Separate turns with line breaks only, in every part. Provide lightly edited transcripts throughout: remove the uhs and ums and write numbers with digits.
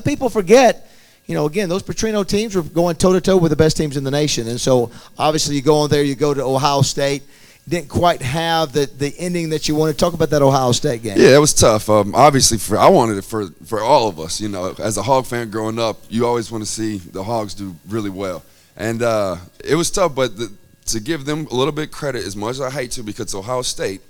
People forget, again, those Petrino teams were going toe-to-toe with the best teams in the nation. And so, obviously, you go on there, you go to Ohio State. Didn't quite have the ending that you wanted. Talk about that Ohio State game.
Yeah, it was tough. Obviously, I wanted it for all of us. As a Hog fan growing up, you always want to see the Hogs do really well. And it was tough, but to give them a little bit credit, as much as I hate to, because Ohio State,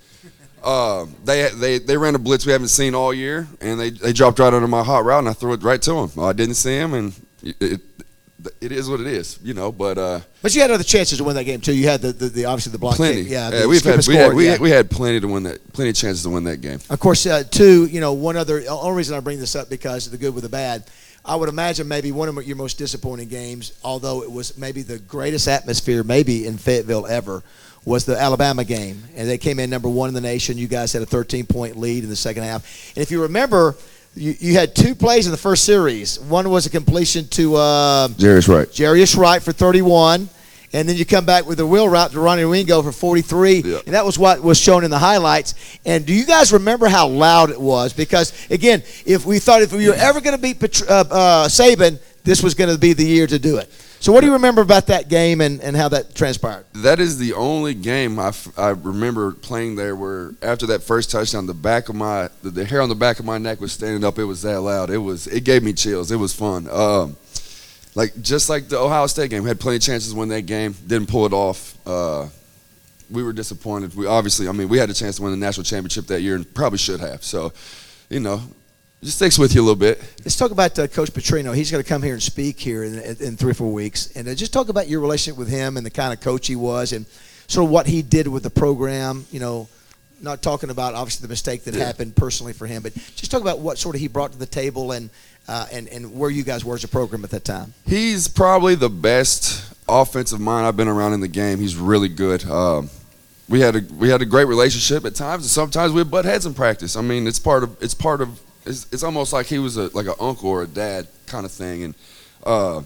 they ran a blitz we haven't seen all year, and they dropped right under my hot route, and I threw it right to them. I didn't see him, and it is what it is, But
you had other chances to win that game too. You had the obviously the block
plenty.
kick. Yeah,
we had plenty of chances to win that game.
Of course, too. One other only reason I bring this up because of the good with the bad. I would imagine maybe one of your most disappointing games, although it was maybe the greatest atmosphere maybe in Fayetteville ever, was the Alabama game, and they came in number 1 in the nation. You guys had a 13-point lead in the second half, and if you remember. You had 2 plays in the first series. One was a completion to Jarius Wright for 31, and then you come back with a wheel route to Ronnie Wingo for 43, and that was what was shown in the highlights. And do you guys remember how loud it was? Because, again, if we were ever going to beat Saban, this was going to be the year to do it. So what do you remember about that game and how that transpired? That
is the only game I remember playing there where after that first touchdown, the hair on the back of my neck was standing up. It was that loud. It gave me chills. It was fun. Just like the Ohio State game, we had plenty of chances to win that game. Didn't pull it off. We were disappointed. We had a chance to win the national championship that year and probably should have. So, it just sticks with you a little bit.
Let's talk about Coach Petrino. He's going to come here and speak here in 3 or 4 weeks. And just talk about your relationship with him and the kind of coach he was and sort of what he did with the program. Not talking about, obviously, the mistake that happened personally for him, but just talk about what sort of he brought to the table and where you guys were as a program at that time.
He's probably the best offensive mind I've been around in the game. He's really good. We had a great relationship at times, and sometimes we butt heads in practice. It's almost like he was like an uncle or a dad kind of thing, and I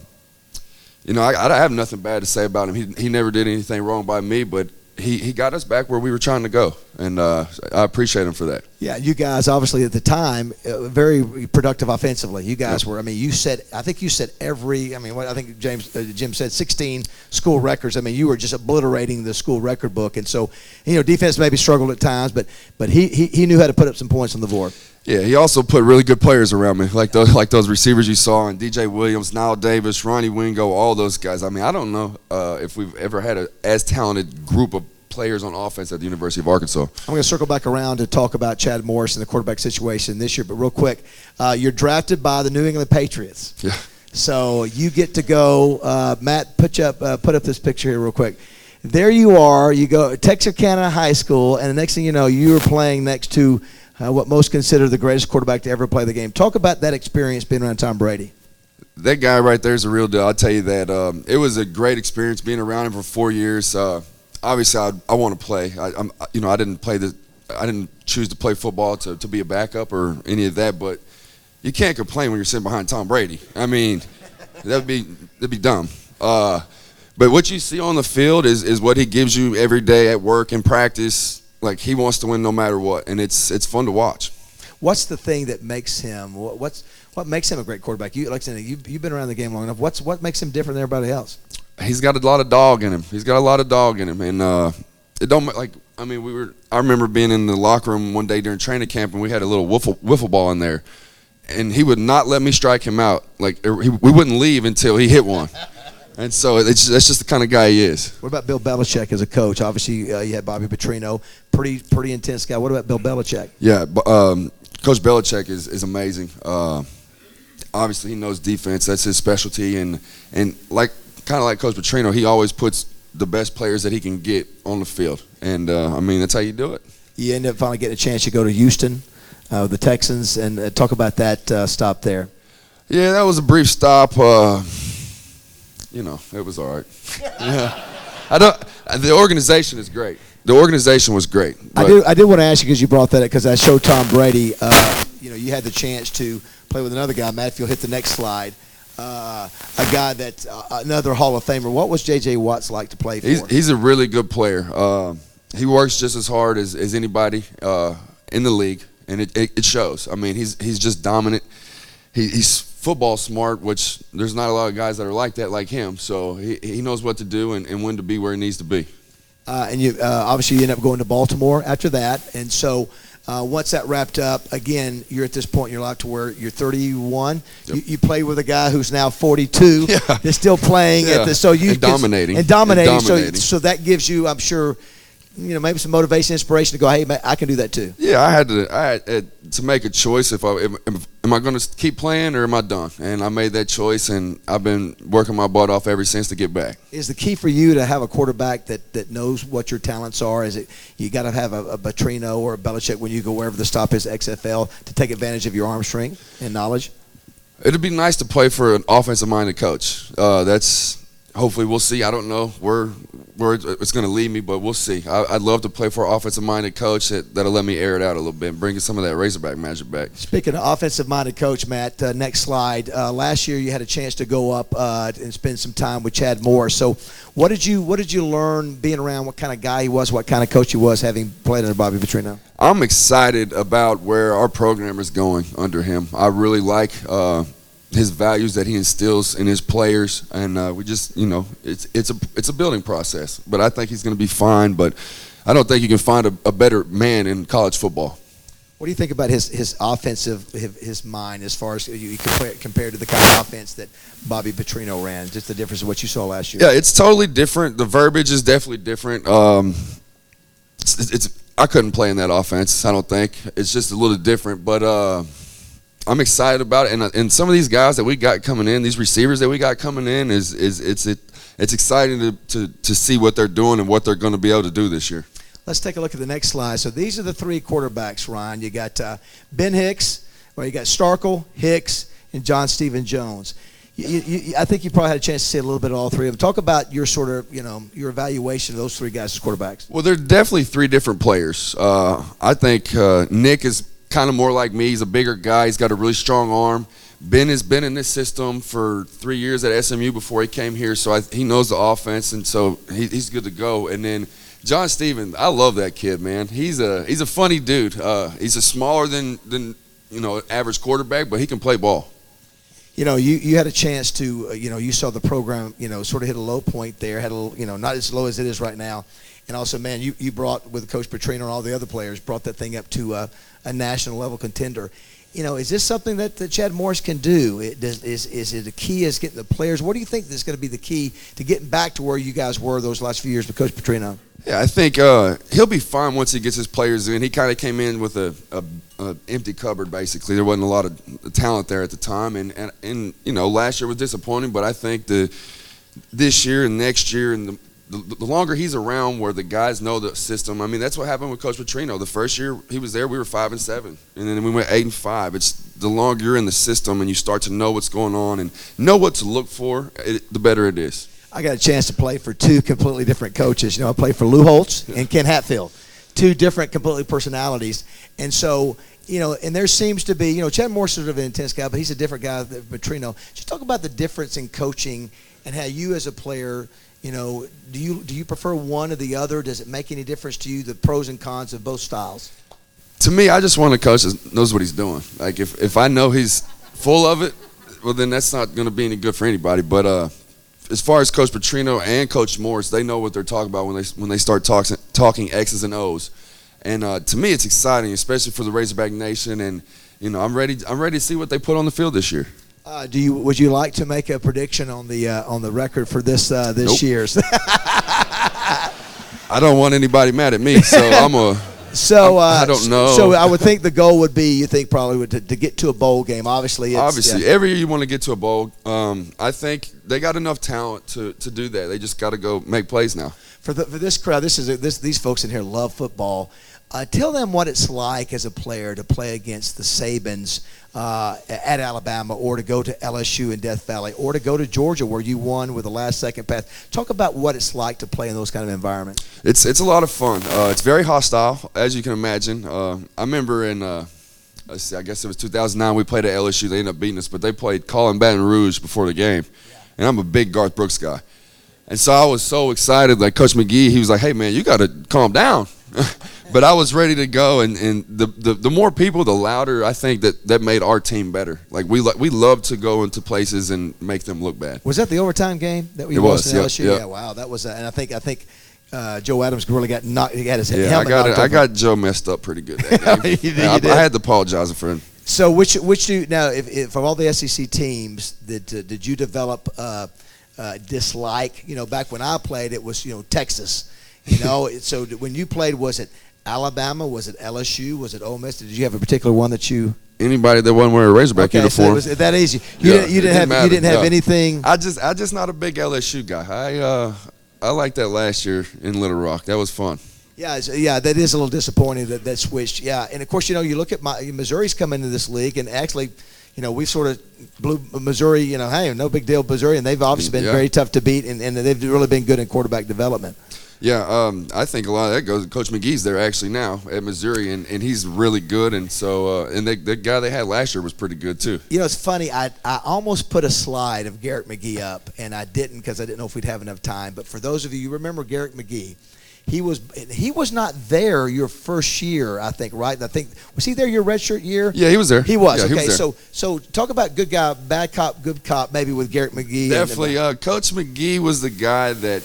have nothing bad to say about him. He never did anything wrong by me, but he got us back where we were trying to go, and I appreciate him for that.
Yeah, you guys obviously at the time very productive offensively. You guys were. I think you set every. I think Jim said 16 school records. You were just obliterating the school record book, and so defense maybe struggled at times, but he knew how to put up some points on the board.
Yeah, he also put really good players around me, like those receivers you saw, and DJ Williams, Nile Davis, Ronnie Wingo, all those guys. I don't know if we've ever had as talented group of players on offense at the University of Arkansas. I'm
going to circle back around to talk about Chad Morris and the quarterback situation this year, but real quick, you're drafted by the New England Patriots.
Yeah.
So you get to go. Matt, put up this picture here real quick. There you are. You go Texarkana High School, and the next thing you know, you are playing next to what most consider the greatest quarterback to ever play the game. Talk about that experience being around Tom Brady.
That guy right there is a real deal. I'll tell you that. It was a great experience being around him for 4 years. Obviously, I want to play. I didn't choose to play football to be a backup or any of that. But you can't complain when you're sitting behind Tom Brady. That'd be dumb. But what you see on the field is what he gives you every day at work and practice. Like, he wants to win no matter what, and it's fun to watch.
What's the thing that makes him? What makes him a great quarterback? You've been around the game long enough. What makes him different than everybody else?
He's got a lot of dog in him. And it don't like. I remember being in the locker room one day during training camp, and we had a little wiffle ball in there, and he would not let me strike him out. Like, we wouldn't leave until he hit one. And so that's just the kind of guy he is.
What about Bill Belichick as a coach? Obviously, you had Bobby Petrino, pretty intense guy. What about Bill Belichick?
Yeah, Coach Belichick is amazing. Obviously, he knows defense. That's his specialty. And kind of like Coach Petrino, he always puts the best players that he can get on the field. And, that's how you do it.
You end up finally getting a chance to go to Houston, the Texans, and talk about that stop there.
Yeah, that was a brief stop. It was all right. Yeah. The organization is great. The organization was great.
I did want to ask you, because you brought that up, because I showed Tom Brady. You had the chance to play with another guy. Matt, if you'll hit the next slide, a guy that's another Hall of Famer. What was J.J. Watts like to play for?
He's a really good player. He works just as hard as anybody in the league, and it shows. He's just dominant. He's football smart, which there's not a lot of guys that are like that, like him. So he knows what to do and when to be where he needs to be.
And you obviously you end up going to Baltimore after that. And so once that wrapped up, again, you're at this point in your life to where you're 31. Yep. You play with a guy who's now 42.
Yeah.
That's still playing at this. So you
dominating.
So that gives you, I'm sure, maybe some motivation, inspiration to go, hey, man, I can do that too.
Yeah, I had to make a choice. Am I going to keep playing or am I done? And I made that choice, and I've been working my butt off ever since to get back.
Is the key for you to have a quarterback that knows what your talents are? Is it you got to have a Petrino or a Belichick when you go wherever the stop is, XFL, to take advantage of your arm strength and knowledge?
It'd be nice to play for an offensive-minded coach. Hopefully we'll see. I don't know where it's going to lead me, but we'll see. I'd love to play for an offensive-minded coach that'll let me air it out a little bit and bring some of that Razorback magic back.
Speaking of offensive-minded coach, Matt, next slide. Last year you had a chance to go up and spend some time with Chad Morris. So what did you learn being around what kind of guy he was, what kind of coach he was, having played under Bobby Petrino?
I'm excited about where our program is going under him. I really like his values that he instills in his players, and we just, it's a building process. But I think he's going to be fine. But I don't think you can find a better man in college football.
What do you think about his offensive, his mind, as far as you compared to the kind of offense that Bobby Petrino ran? Just the difference of what you saw last year.
Yeah, it's totally different. The verbiage is definitely different. I couldn't play in that offense, I don't think. It's just a little different, but I'm excited about it, and some of these guys that we got coming in, these receivers that we got coming in, it's exciting to see what they're doing and what they're going to be able to do this year.
Let's take a look at the next slide. So these are the three quarterbacks, Ryan. You got Ben Hicks, you got Starkel, Hicks, and John Stephen Jones. I think you probably had a chance to see a little bit of all three of them. Talk about your sort of, your evaluation of those three guys as quarterbacks.
Well, they're definitely three different players. I think Nick is kind of more like me. He's a bigger guy. He's got a really strong arm. Ben has been in this system for 3 years at SMU before he came here, so he knows the offense, and so he's good to go. And then John Stephen, I love that kid, man. He's a funny dude. He's a smaller than average quarterback, but he can play ball.
You had a chance to, you saw the program, sort of hit a low point there, had a little, not as low as it is right now. And also, man, you brought, with Coach Petrino and all the other players, brought that thing up to a national level contender. Is this something that Chad Morris can do? Is it the key is getting the players? What do you think is going to be the key to getting back to where you guys were those last few years with Coach Petrino?
Yeah, I think he'll be fine once he gets his players in. He kind of came in with a empty cupboard, basically. There wasn't a lot of talent there at the time, and last year was disappointing. But I think this year and next year and the longer he's around, where the guys know the system. I mean, that's what happened with Coach Petrino. The first year he was there, we were 5-7, and then we went 8-5. It's the longer you're in the system and you start to know what's going on and know what to look for, the better it is.
I got a chance to play for two completely different coaches. I played for Lou Holtz and Ken Hatfield, two different completely personalities. And so, and there seems to be, Chad Morris is sort of an intense guy, but he's a different guy than Petrino. Just talk about the difference in coaching and how you as a player, do you prefer one or the other? Does it make any difference to you, the pros and cons of both styles?
To me, I just want a coach that knows what he's doing. Like, if I know he's full of it, well, then that's not going to be any good for anybody. But as far as Coach Petrino and Coach Morris, they know what they're talking about when they start talking X's and O's. And to me, it's exciting, especially for the Razorback Nation. And I'm ready to see what they put on the field this year.
Would you like to make a prediction on the record for this
Nope.
year's?
I don't want anybody mad at me, so I don't know.
So I would think the goal would be, you think probably to get to a bowl game. Obviously,
every year you want to get to a bowl. I think they got enough talent to do that. They just got to go make plays now.
For this crowd, these folks in here love football. Tell them what it's like as a player to play against the Sabans at Alabama, or to go to LSU in Death Valley, or to go to Georgia where you won with a last-second pass. Talk about what it's like to play in those kind of environments.
It's a lot of fun. It's very hostile, as you can imagine. I remember in I guess it was 2009, we played at LSU. They ended up beating us, but they played Colin Baton Rouge before the game. And I'm a big Garth Brooks guy. And so I was so excited. Like Coach McGee, he was like, "Hey, man, you got to calm down." But I was ready to go, and the more people, the louder. I think that made our team better. Like we love to go into places and make them look bad.
Was that the overtime game that we lost in LSU? Yeah, wow, that was. And I think Joe Adams really got knocked. He had his helmet knocked over.
I got Joe messed up pretty good that game. I had to apologize for him.
So which do now? If of all the SEC teams, did you develop dislike? You know, back when I played, it was Texas. So when you played, was it Alabama? Was it LSU? Was it Ole Miss? Did you have a particular one that you?
Anybody that wasn't wearing a Razorback uniform.
So it was that easy. You didn't have anything.
I just not a big LSU guy. I liked that last year in Little Rock. That was fun.
Yeah, that is a little disappointing that switched. Yeah, and of course you look at Missouri's come into this league, and actually, we've sort of blew Missouri. Hey, no big deal, Missouri, and they've obviously been very tough to beat, and they've really been good in quarterback development.
Yeah, I think a lot of that goes. Coach McGee's there actually now at Missouri, and he's really good. And so, and the guy they had last year was pretty good too.
It's funny. I almost put a slide of Garrett McGee up, and I didn't because I didn't know if we'd have enough time. But for those of you remember Garrett McGee, he was not there your first year, I think, right? And I think was he there your redshirt year?
Yeah, he was there.
He was.
Yeah,
okay,
he was there.
So talk about good guy, bad cop, good cop, maybe with Garrett McGee.
Definitely, Coach McGee was the guy that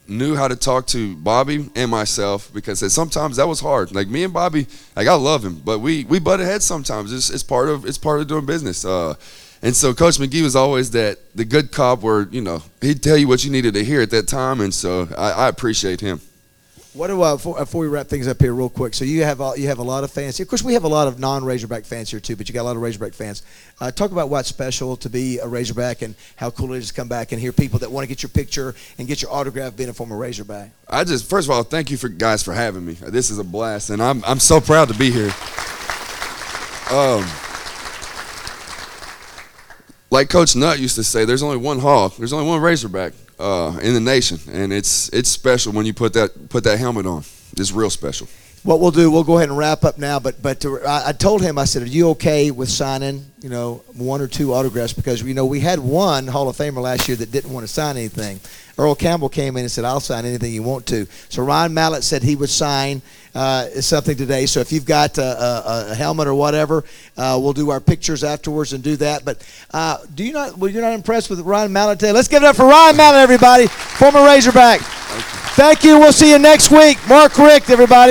knew how to talk to Bobby and myself, because sometimes that was hard. Like me and Bobby, like I love him, but we butted heads sometimes. It's part of doing business. And so Coach McGee was always the good cop where he'd tell you what you needed to hear at that time, and so I appreciate him.
What do before we wrap things up here real quick? So you have a lot of fans here. Of course, we have a lot of non-Razorback fans here too, but you got a lot of Razorback fans. Talk about what's special to be a Razorback and how cool it is to come back and hear people that want to get your picture and get your autograph being a former Razorback.
First of all, thank you guys for having me. This is a blast, and I'm so proud to be here. Like Coach Nutt used to say, there's only one hog. There's only one Razorback in the nation, and it's special when you put that helmet on. It's real special.
What we'll do, we'll go ahead and wrap up now. But I told him, I said, are you okay with signing, one or two autographs? Because we had one Hall of Famer last year that didn't want to sign anything. Earl Campbell came in and said, I'll sign anything you want to. So Ryan Mallett said he would sign something today. So if you've got a helmet or whatever, we'll do our pictures afterwards and do that. But you're not impressed with Ryan Mallett today? Let's give it up for Ryan Mallett, everybody, former Razorback. Thank you. We'll see you next week. Mark Richt, everybody.